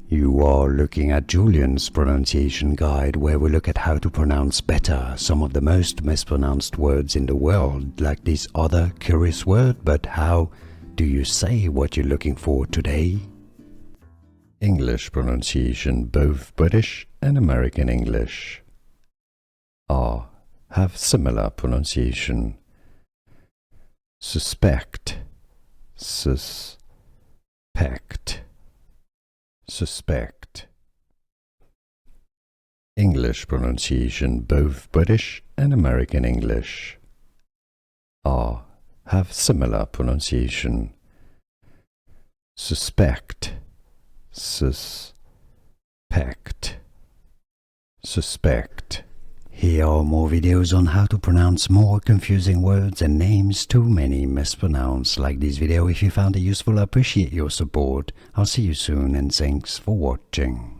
You are looking at Julian's pronunciation guide, where we look at how to pronounce better some of the most mispronounced words in the world, like this other curious word. But how do you say what you're looking for today? English pronunciation, both British and American English, have similar pronunciation. Suspect, suspect, suspect. English pronunciation, both British and American English, have similar pronunciation. Suspect, suspect, suspect. Here are more videos on how to pronounce more confusing words and names too many mispronounced. Like this video if you found it useful. I appreciate your support. I'll see you soon and thanks for watching.